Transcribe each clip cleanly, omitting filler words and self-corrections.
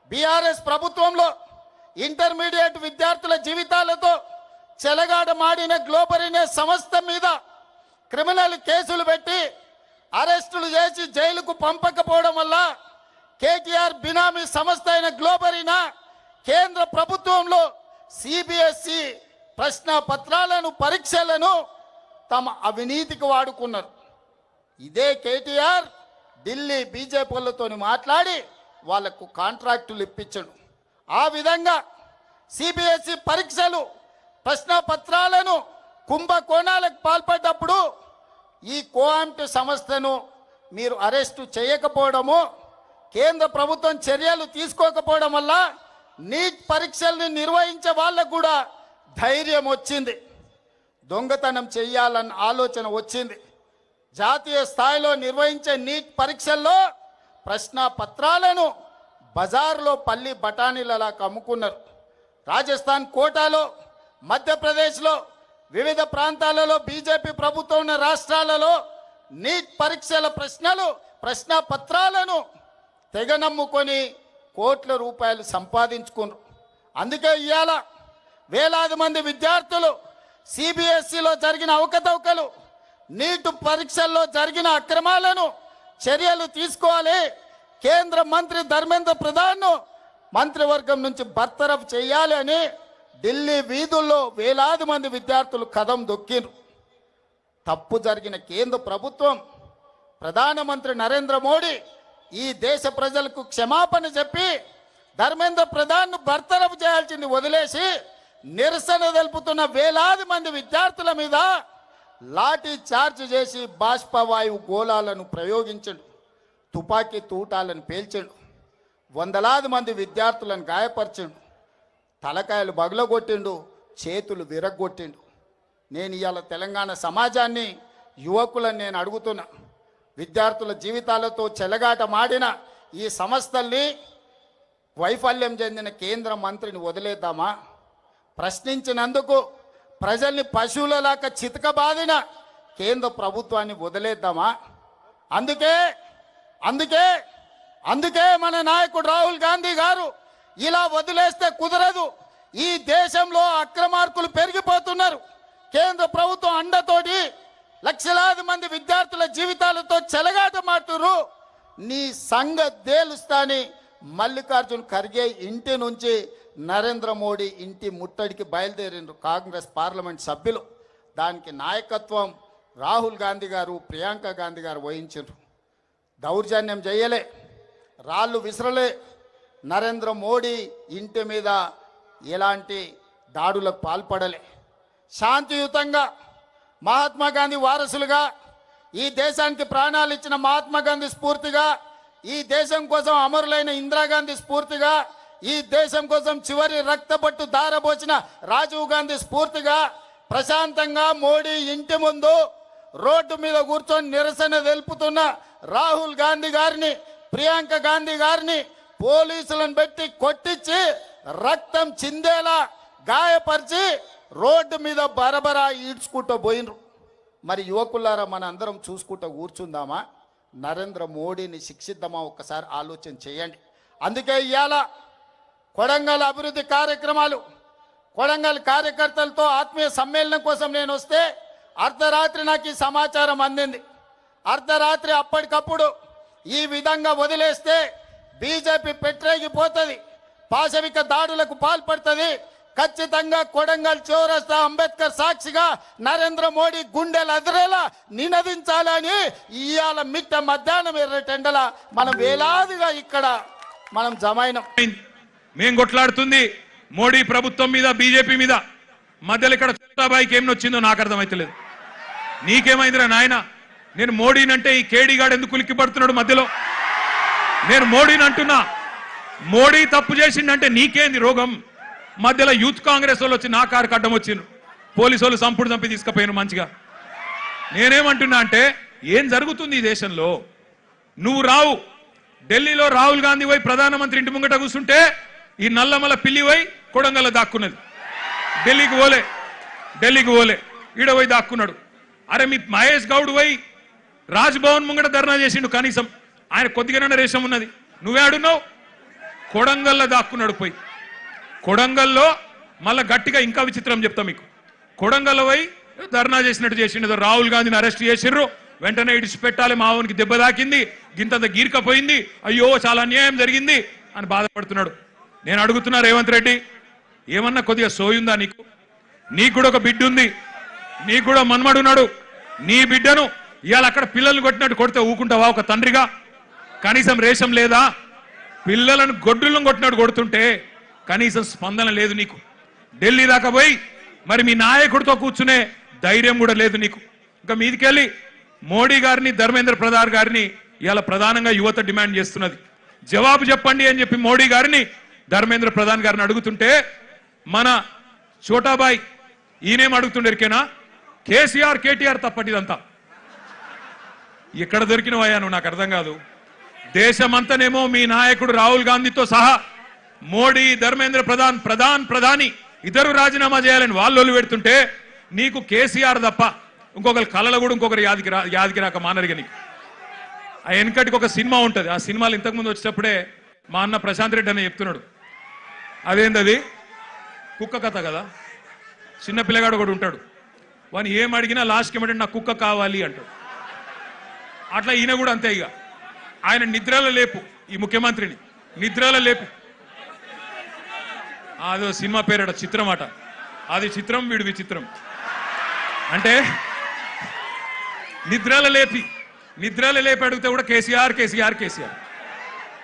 BRS ప్రభుత్వంలో intermediate విద్యార్థుల జీవితాలతో చెలగాటమాడిన గ్లోబల్ అనే సంస్థ మీద క్రిమినల్ కేసులు పెట్టి అరెస్టులు చేసి జైలుకు పంపకపోవడం వల్ల కేటీఆర్ బినామీ సంస్థ అయిన గ్లోబరీనా కేంద్ర ప్రభుత్వంలో సిబిఎస్ఈ ప్రశ్న పత్రాలను పరీక్షలను తమ అవినీతికి వాడుకున్నారు. ఇదే కేటీఆర్ ఢిల్లీ బీజేపీలతో మాట్లాడి వాళ్లకు కాంట్రాక్టులు ఇప్పించడు. ఆ విధంగా సిబిఎస్ఈ పరీక్షలు ప్రశ్న పత్రాలను కుంభకోణాలకు పాల్పడ్డప్పుడు ఈ కోఆంట్ సంస్థను మీరు అరెస్టు చేయకపోవడము, కేంద్ర ప్రభుత్వం చర్యలు తీసుకోకపోవడం వల్ల నీట్ పరీక్షల్ని నిర్వహించే వాళ్ళకు కూడా ధైర్యం వచ్చింది, దొంగతనం చేయాలన్న ఆలోచన వచ్చింది. జాతీయ స్థాయిలో నిర్వహించే నీట్ పరీక్షల్లో ప్రశ్న పత్రాలను బజార్లో పల్లి బఠానీలలా అమ్ముకున్నారు. రాజస్థాన్ కోటాలో, మధ్యప్రదేశ్లో, వివిధ ప్రాంతాలలో బీజేపీ ప్రభుత్వం ఉన్న రాష్ట్రాలలో నీట్ పరీక్షల ప్రశ్న పత్రాలను తెగ నమ్ముకొని కోట్ల రూపాయలు సంపాదించుకున్నారు. అందుకే ఇవాళ వేలాది మంది విద్యార్థులు సిబిఎస్ఈలో జరిగిన అవకతవకలు, నీట్ పరీక్షల్లో జరిగిన అక్రమాలను చర్యలు తీసుకోవాలి, కేంద్ర మంత్రి ధర్మేంద్ర ప్రధాన్ను మంత్రివర్గం నుంచి బర్తరఫ్ చేయాలి అని ఢిల్లీ వీధుల్లో వేలాది మంది విద్యార్థులు కదం దొక్కిరు. తప్పు జరిగిన కేంద్ర ప్రభుత్వం, ప్రధానమంత్రి నరేంద్ర మోడీ ఈ దేశ ప్రజలకు క్షమాపణ చెప్పి ధర్మేంద్ర ప్రధాన్ను బర్తరఫ్ చేయాల్సింది వదిలేసి నిరసన తెలుపుతున్న వేలాది మంది విద్యార్థుల మీద లాఠీ చార్జ్ చేసి బాష్పవాయువు గోళాలను ప్రయోగించండు, తుపాకీ తూటాలను పేల్చండు, వందలాది మంది విద్యార్థులను గాయపరిచిండు, తలకాయలు బగలగొట్టిండు, చేతులు విరగొట్టిండు. నేను ఇవాళ తెలంగాణ సమాజాన్ని, యువకులను నేను అడుగుతున్నా, విద్యార్థుల జీవితాలతో చెలగాటమాడిన ఈ సంస్థల్ని వైఫల్యం చెందిన కేంద్ర మంత్రిని వదిలేద్దామా? ప్రశ్నించినందుకు ప్రజల్ని పశువులలాగా చితకబాదిన కేంద్ర ప్రభుత్వాన్ని వదిలేద్దామా? అందుకే మన నాయకుడు రాహుల్ గాంధీ గారు ఇలా వదిలేస్తే కుదరదు. ఈ దేశంలో అక్రమార్కులు పెరిగిపోతున్నారు. కేంద్ర ప్రభుత్వం అండతోటి లక్షలాది మంది విద్యార్థుల జీవితాలతో చెలగాటమాడుతున్నారు. నీ సంగతి తేలుస్తాని మల్లికార్జున్ ఖర్గే ఇంటి నుంచి నరేంద్ర మోడీ ఇంటి ముట్టడికి బయలుదేరిండ్రు కాంగ్రెస్ పార్లమెంట్ సభ్యులు. దానికి నాయకత్వం రాహుల్ గాంధీ గారు, ప్రియాంక గాంధీ గారు వహించారు. దౌర్జన్యం చేయలే, రాళ్ళు విసరలే, నరేంద్ర మోడీ ఇంటి మీద ఎలాంటి దాడులకు పాల్పడలే. శాంతియుతంగా మహాత్మా గాంధీ వారసులుగా, ఈ దేశానికి ప్రాణాలు ఇచ్చిన మహాత్మా గాంధీ స్ఫూర్తిగా, ఈ దేశం కోసం అమరులైన ఇందిరాగాంధీ స్ఫూర్తిగా, ఈ దేశం కోసం చివరి రక్తపట్టు దారబోచిన రాజీవ్ గాంధీ స్ఫూర్తిగా ప్రశాంతంగా మోడీ ఇంటి ముందు రోడ్డు మీద కూర్చొని నిరసన తెలుపుతున్న రాహుల్ గాంధీ గారిని, ప్రియాంక గాంధీ గారిని పోలీసులను పెట్టి కొట్టించి రక్తం చిందేలా గాయపరిచి రోడ్డు మీద బరబరా ఈడ్చుకుంటూ పోయినరు. మరి యువకులారా, మన అందరం చూసుకుంటూ కూర్చుందామా? నరేంద్ర మోడీని శిక్షిద్దామా? ఒక్కసారి ఆలోచన చేయండి. అందుకే ఇవాళ కొడంగల్ అభివృద్ధి కార్యక్రమాలు, కొడంగల్ కార్యకర్తలతో ఆత్మీయ సమ్మేళనం కోసం నేను వస్తే అర్ధరాత్రి నాకు ఈ సమాచారం అందింది. అర్ధరాత్రి అప్పటికప్పుడు ఈ విధంగా వదిలేస్తే బీజేపీ పెట్టరేగిపోతుంది, పాశవిక దాడులకు పాల్పడుతుంది. ఖచ్చితంగా కొడంగల్ చౌరస్తా అంబేద్కర్ సాక్షిగా నరేంద్ర మోడీ గుండెలు అదిరేలా నినదించాలని ఇవాళ మిట్ట మధ్యాహ్నం ఎర్రటెండల మనం వేలాదిగా ఇక్కడ మనం జమైనం. మేం కొట్లాడుతుంది మోడీ ప్రభుత్వం మీద, బీజేపీ మీద. మధ్యలో ఇక్కడ చోటాబాయికి ఏం నొచ్చిందో నాకు అర్థమైతలేదు. నీకేమైందిరా నాయన? నేను మోడీనంటే ఈ కేడీగాడు ఎందుకు ఉలిక్కి పడుతున్నాడు మధ్యలో? నేను మోడీని అంటున్నా. మోడీ తప్పు చేసిండంటే నీకేంది రోగం? మధ్యలో యూత్ కాంగ్రెస్ వాళ్ళు వచ్చి నా కారు అడ్డం వచ్చిండ్రు, పోలీసు వాళ్ళు సంపుడు చంపి తీసుకుపోయాను మంచిగా. నేనేమంటున్నా అంటే, ఏం జరుగుతుంది ఈ దేశంలో? నువ్వు రావు, ఢిల్లీలో రాహుల్ గాంధీ పోయి ప్రధానమంత్రి ఇంటి ముంగట కూర్చుంటే ఈ నల్లమల పిల్లి పోయి కొడంగల్లో దాక్కున్నది. ఢిల్లీకి పోలే ఈడ పోయి దాక్కున్నాడు. అరే మీ మహేష్ గౌడ్ పోయి రాజ్భవన్ ముంగట ధర్నా చేసిండు. కనీసం ఆయన కొద్దిగానే రేషం ఉన్నది. నువ్వే ఆడున్నావు. కొడంగల్లో దాక్కున్నాడు పోయి. కొడంగల్లో మళ్ళా గట్టిగా ఇంకా విచిత్రం చెప్తా మీకు. కొడంగల్లో పోయి ధర్నా చేసినట్టు చేసిండు. రాహుల్ గాంధీని అరెస్ట్ చేసిర్రు, వెంటనే ఇడిచిపెట్టాలి, మావునికి దెబ్బ తాకింది, గింతంత గీర్కపోయింది, అయ్యో చాలా అన్యాయం జరిగింది అని బాధపడుతున్నాడు. నేను అడుగుతున్నా రేవంత్ రెడ్డి, ఏమన్నా కొద్దిగా సోయుందా నీకు? నీకు కూడా ఒక బిడ్డ ఉంది, నీకు కూడా మన్మడున్నాడు. నీ బిడ్డను ఇవాళ అక్కడ పిల్లల్ని కొట్టినట్టు కొడితే ఊకుంటావా ఒక తండ్రిగా? కనీసం రేషం లేదా? పిల్లలను గొడ్డులను కొట్టినట్టు కొడుతుంటే కనీసం స్పందన లేదు నీకు. ఢిల్లీ దాకా పోయి మరి మీ నాయకుడితో కూర్చునే ధైర్యం కూడా లేదు నీకు. ఇంకా మీదికెళ్ళి మోడీ గారిని, ధర్మేంద్ర ప్రధాన్ గారిని ఇవాళ ప్రధానంగా యువత డిమాండ్ చేస్తున్నది. జవాబు చెప్పండి అని చెప్పి మోడీ గారిని, ధర్మేంద్ర ప్రధాన్ గారిని అడుగుతుంటే మన చోటాబాయ్ ఈయనేం అడుగుతుండేరికేనా, కేసీఆర్ కేటీఆర్ తప్పటిదంతా. ఎక్కడ దొరికినవయ్యా నువ్వు? నాకు అర్థం కాదు. దేశమంతనేమో మీ నాయకుడు రాహుల్ గాంధీతో సహా మోడీ, ధర్మేంద్ర ప్రధాని ఇద్దరు రాజీనామా చేయాలని వాళ్ళు పెడుతుంటే నీకు కేసీఆర్ తప్ప ఇంకొకరు కళలు కూడా ఇంకొకరు యాదికి రాక మానరిగా నీకు. ఆ వెనకటికి ఒక సినిమా ఉంటుంది, ఆ సినిమాలు ఇంతకుముందు వచ్చేటప్పుడే మా అన్న ప్రశాంత్ రెడ్డి అని చెప్తున్నాడు. అదేంటది? కుక్క కథ కదా. చిన్న పిల్లగాడు కూడా ఉంటాడు, వాని ఏం అడిగినా లాస్ట్కి ఏమంటే నాకు కుక్క కావాలి అంటాడు. అట్లా ఈయన కూడా అంతే. ఇక ఆయన నిద్రలో లేపు, ఈ ముఖ్యమంత్రిని నిద్రలో లేపు. అదో సినిమా పేరట చిత్రం అట, అది చిత్రం, వీడు విచిత్రం. అంటే నిద్రలో లేపి అడిగితే కూడా కేసీఆర్ కేసీఆర్ కేసీఆర్.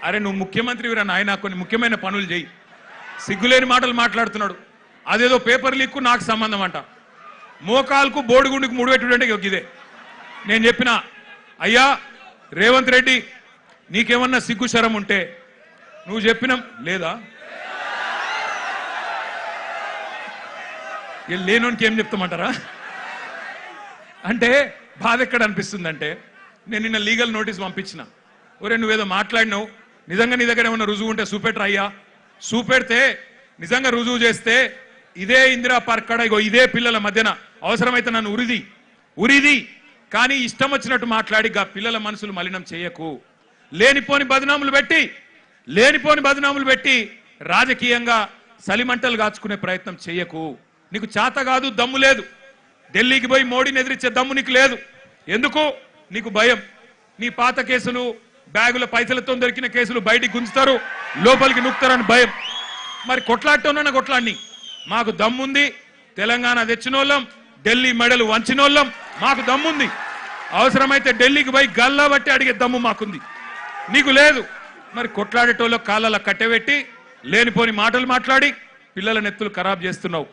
అరే నువ్వు ముఖ్యమంత్రి వీరా నాయన, కొన్ని ముఖ్యమైన పనులు చేయి. సిగ్గులేని మాటలు మాట్లాడుతున్నాడు. అదేదో పేపర్ లీక్కు నాకు సంబంధం అంట. మోకాల్కు బోడిగుండికి ముడిపెట్టుడంటే ఇదే. నేను చెప్పిన, అయ్యా రేవంత్ రెడ్డి నీకేమన్నా సిగ్గు శరం ఉంటే నువ్వు చెప్పిన లేదా? లేనోనికి ఏం చెప్తామంటారా? అంటే బాధ ఎక్కడ అనిపిస్తుందంటే, నేను నిన్న లీగల్ నోటీస్ పంపించిన. ఒరే నువ్వేదో మాట్లాడినావు, నిజంగా నీ దగ్గర ఏమన్నా రుజువు ఉంటే చూపెట్టరా అయ్యా. చూపెడితే నిజంగా రుజువు చేస్తే ఇదే ఇందిరా పార్క్ కాడ ఇగో ఇదే పిల్లల మధ్యన అవసరమైతే నన్ను ఉరిది కానీ ఇష్టం వచ్చినట్టు మాట్లాడి పిల్లల మనసులు మలినం చేయకు. లేనిపోని బదనాములు పెట్టి రాజకీయంగా సలిమంటలు కాచుకునే ప్రయత్నం చేయకు. నీకు చేత కాదు, దమ్ము లేదు. ఢిల్లీకి పోయి మోడీని ఎదిరించే దమ్ము నీకు లేదు. ఎందుకు? నీకు భయం. నీ పాత కేసులు, బ్యాగుల పైసలతో దొరికిన కేసులు బయటికి గుంజుతారు, లోపలికి నూకుతారని భయం. మరి కొట్లాడటం కొట్లాడిని. మాకు దమ్ముంది, తెలంగాణ తెచ్చినోళ్ళం, ఢిల్లీ మెడలు వంచినోళ్ళం, మాకు దమ్ముంది. అవసరమైతే ఢిల్లీకి పోయి గల్లా బట్టి అడిగే దమ్ము మాకుంది, నీకు లేదు. మరి కొట్లాడేటోళ్ళ కాళ్ళ కట్టెబెట్టి లేనిపోని మాటలు మాట్లాడి పిల్లల నెత్తులు ఖరాబ్ చేస్తున్నావు.